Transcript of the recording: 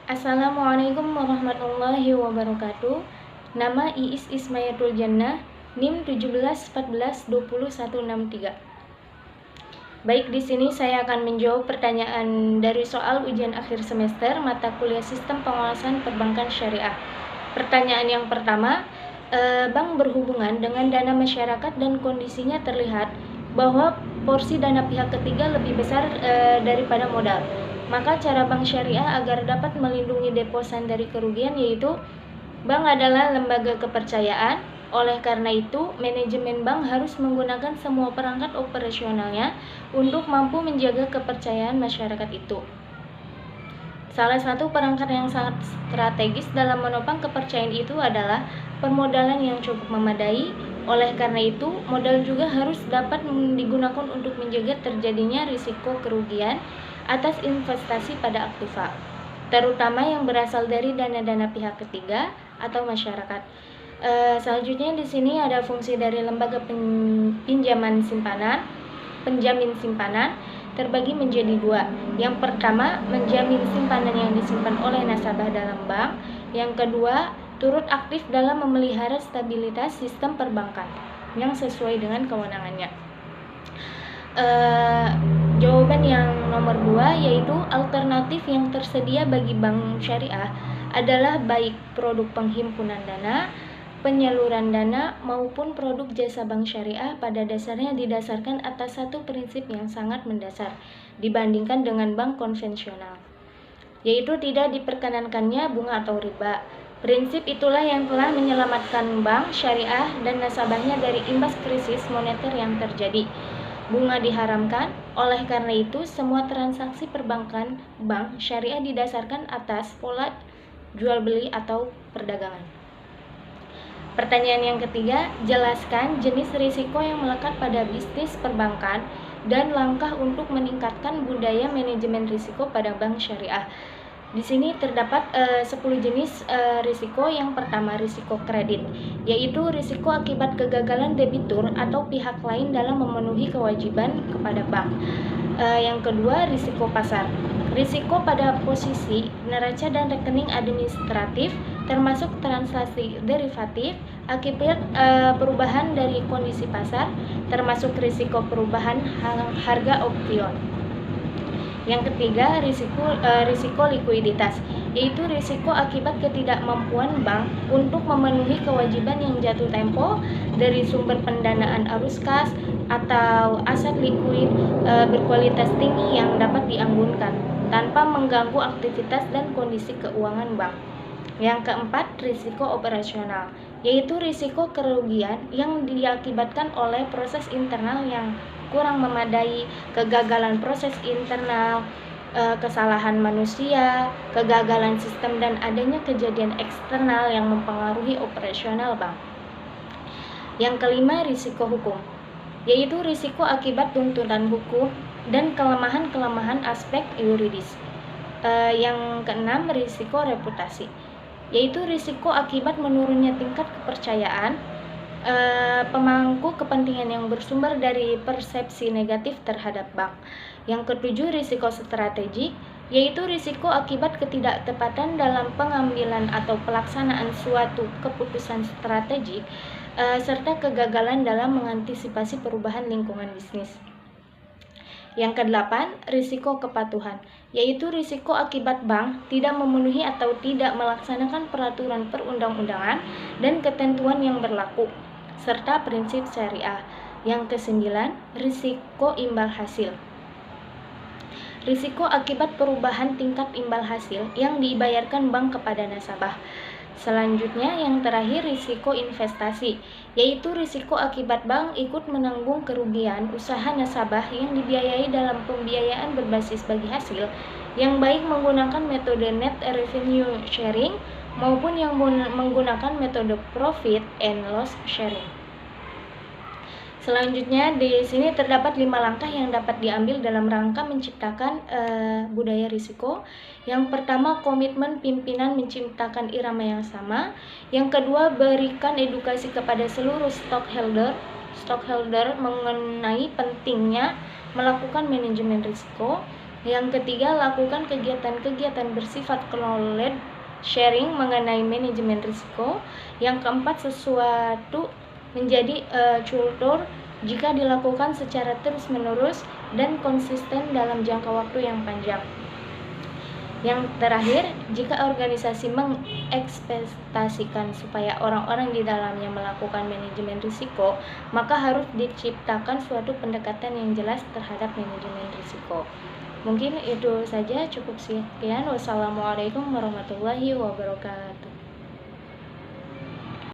Assalamualaikum warahmatullahi wabarakatuh. Nama Iis Ismayatul Jannah, NIM 1714201163. Baik, di sini saya akan menjawab pertanyaan dari soal ujian akhir semester mata kuliah Sistem Pengawasan Perbankan Syariah. Pertanyaan yang pertama, bank berhubungan dengan dana masyarakat dan kondisinya terlihat bahwa porsi dana pihak ketiga lebih besar daripada modal. Maka cara bank syariah agar dapat melindungi deposan dari kerugian yaitu bank adalah lembaga kepercayaan. Oleh karena itu, manajemen bank harus menggunakan semua perangkat operasionalnya untuk mampu menjaga kepercayaan masyarakat itu. Salah satu perangkat yang sangat strategis dalam menopang kepercayaan itu adalah permodalan yang cukup memadai. Oleh karena itu, modal juga harus dapat digunakan untuk menjaga terjadinya risiko kerugian atas investasi pada aktiva, terutama yang berasal dari dana-dana pihak ketiga atau masyarakat. Selanjutnya di sini ada fungsi dari lembaga penjamin simpanan terbagi menjadi dua. Yang pertama, menjamin simpanan yang disimpan oleh nasabah dalam bank. Yang kedua, turut aktif dalam memelihara stabilitas sistem perbankan yang sesuai dengan kewenangannya. Jawaban yang nomor 2 yaitu alternatif yang tersedia bagi bank syariah adalah baik produk penghimpunan dana, penyaluran dana maupun produk jasa bank syariah pada dasarnya didasarkan atas satu prinsip yang sangat mendasar dibandingkan dengan bank konvensional, yaitu tidak diperkenankannya bunga atau riba. Prinsip itulah yang telah menyelamatkan bank syariah dan nasabahnya dari imbas krisis moneter yang terjadi. Bunga diharamkan, oleh karena itu semua transaksi perbankan bank syariah didasarkan atas pola jual beli atau perdagangan. Pertanyaan yang ketiga, jelaskan jenis risiko yang melekat pada bisnis perbankan dan langkah untuk meningkatkan budaya manajemen risiko pada bank syariah. Di sini terdapat 10 jenis risiko. Yang pertama, risiko kredit, yaitu risiko akibat kegagalan debitur atau pihak lain dalam memenuhi kewajiban kepada bank. Yang kedua, risiko pasar, risiko pada posisi neraca dan rekening administratif termasuk transaksi derivatif akibat perubahan dari kondisi pasar, termasuk risiko perubahan harga opsion. Yang ketiga, risiko likuiditas, yaitu risiko akibat ketidakmampuan bank untuk memenuhi kewajiban yang jatuh tempo dari sumber pendanaan arus kas atau aset likuid berkualitas tinggi yang dapat dianggunkan tanpa mengganggu aktivitas dan kondisi keuangan bank. Yang keempat, risiko operasional, yaitu risiko kerugian yang diakibatkan oleh proses internal yang kurang memadai, kegagalan proses internal, kesalahan manusia, kegagalan sistem, dan adanya kejadian eksternal yang mempengaruhi operasional bank. Yang kelima, risiko hukum, yaitu risiko akibat tuntutan hukum dan kelemahan-kelemahan aspek yuridis. Yang keenam, risiko reputasi, yaitu risiko akibat menurunnya tingkat kepercayaan pemangku kepentingan yang bersumber dari persepsi negatif terhadap bank. Yang ketujuh, risiko strategik, yaitu risiko akibat ketidaktepatan dalam pengambilan atau pelaksanaan suatu keputusan strategik serta kegagalan dalam mengantisipasi perubahan lingkungan bisnis. Yang kedelapan, risiko kepatuhan, yaitu risiko akibat bank tidak memenuhi atau tidak melaksanakan peraturan perundang-undangan dan ketentuan yang berlaku serta prinsip syariah. Yang kesembilan, risiko imbal hasil, risiko akibat perubahan tingkat imbal hasil yang dibayarkan bank kepada nasabah. Selanjutnya, yang terakhir, risiko investasi, yaitu risiko akibat bank ikut menanggung kerugian usaha nasabah yang dibiayai dalam pembiayaan berbasis bagi hasil yang baik menggunakan metode net revenue sharing maupun yang menggunakan metode profit and loss sharing. Selanjutnya, di sini terdapat 5 langkah yang dapat diambil dalam rangka menciptakan budaya risiko. Yang pertama, komitmen pimpinan menciptakan irama yang sama. Yang kedua, berikan edukasi kepada seluruh stockholder mengenai pentingnya melakukan manajemen risiko. Yang ketiga, lakukan kegiatan-kegiatan bersifat knowledge sharing mengenai manajemen risiko. Yang keempat, sesuatu menjadi culture jika dilakukan secara terus-menerus dan konsisten dalam jangka waktu yang panjang. Yang terakhir, jika organisasi mengekspektasikan supaya orang-orang di dalamnya melakukan manajemen risiko, maka harus diciptakan suatu pendekatan yang jelas terhadap manajemen risiko. Mungkin itu saja, cukup sekian. Wassalamualaikum warahmatullahi wabarakatuh.